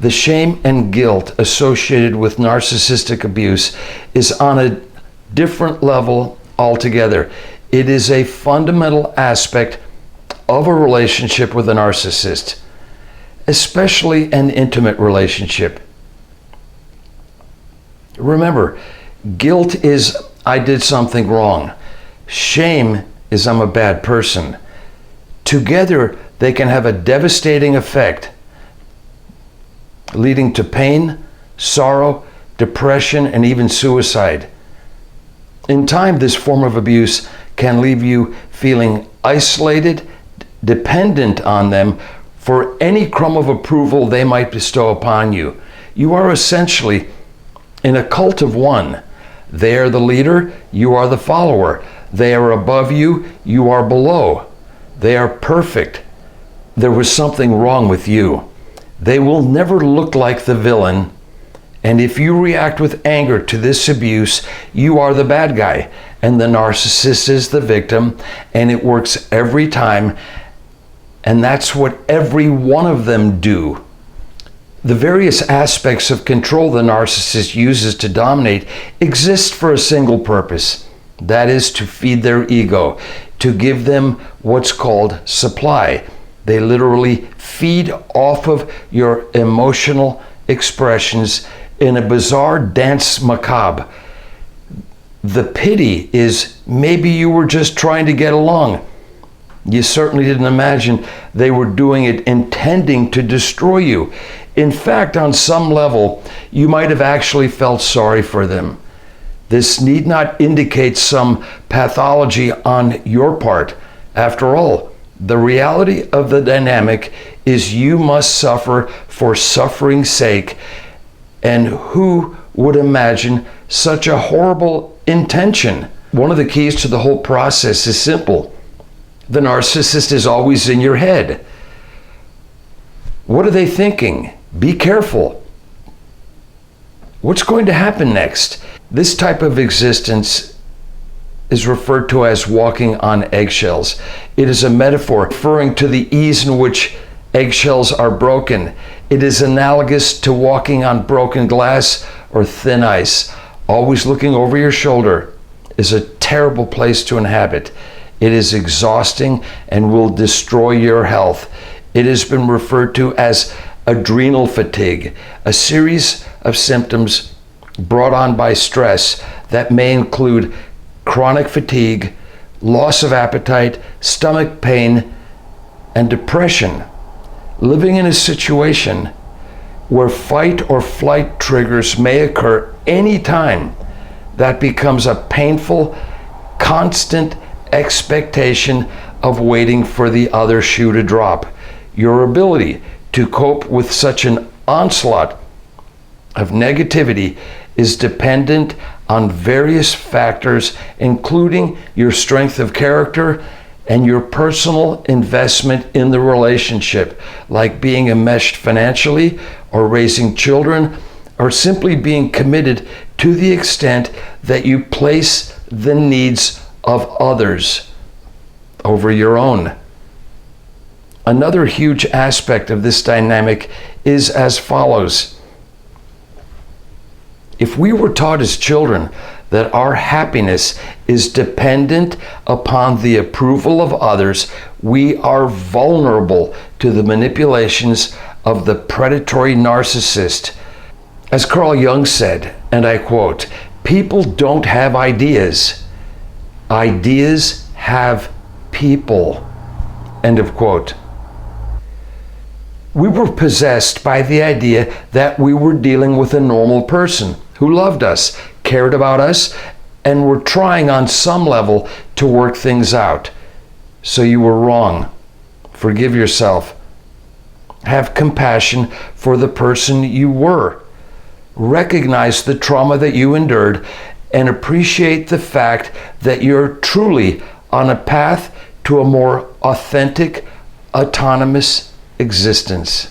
The shame and guilt associated with narcissistic abuse is on a different level altogether. It is a fundamental aspect of a relationship with a narcissist, especially an intimate relationship. Remember, guilt is I did something wrong. Shame is I'm a bad person. Together, they can have a devastating effect, leading to pain, sorrow, depression, and even suicide. In time, this form of abuse can leave you feeling isolated, dependent on them for any crumb of approval they might bestow upon you. You are essentially in a cult of one. They are the leader, you are the follower. They are above you, you are below. They are perfect. There was something wrong with you. They will never look like the villain. And if you react with anger to this abuse, you are the bad guy. And the narcissist is the victim. And it works every time. And that's what every one of them do. The various aspects of control the narcissist uses to dominate exist for a single purpose. That is to feed their ego, to give them what's called supply. They literally feed off of your emotional expressions in a bizarre dance macabre. The pity is maybe you were just trying to get along. You certainly didn't imagine they were doing it intending to destroy you. In fact, on some level, you might have actually felt sorry for them. This need not indicate some pathology on your part. After all, the reality of the dynamic is you must suffer for suffering's sake. And who would imagine such a horrible intention? One of the keys to the whole process is simple. The narcissist is always in your head. What are they thinking? Be careful. What's going to happen next? This type of existence is referred to as walking on eggshells. It is a metaphor referring to the ease in which eggshells are broken. It is analogous to walking on broken glass or thin ice. Always looking over your shoulder is a terrible place to inhabit. It is exhausting and will destroy your health. It has been referred to as adrenal fatigue, a series of symptoms brought on by stress that may include chronic fatigue, loss of appetite, stomach pain, and depression. Living in a situation where fight or flight triggers may occur anytime, that becomes a painful, constant expectation of waiting for the other shoe to drop. Your ability to cope with such an onslaught of negativity is dependent on various factors, including your strength of character and your personal investment in the relationship, like being enmeshed financially or raising children, or simply being committed to the extent that you place the needs of others over your own. Another huge aspect of this dynamic is as follows. If we were taught as children that our happiness is dependent upon the approval of others, we are vulnerable to the manipulations of the predatory narcissist. As Carl Jung said, and I quote, "People don't have ideas. Ideas have people." End of quote. We were possessed by the idea that we were dealing with a normal person who loved us, cared about us, and were trying on some level to work things out. So you were wrong. Forgive yourself. Have compassion for the person you were. Recognize the trauma that you endured and appreciate the fact that you're truly on a path to a more authentic, autonomous existence.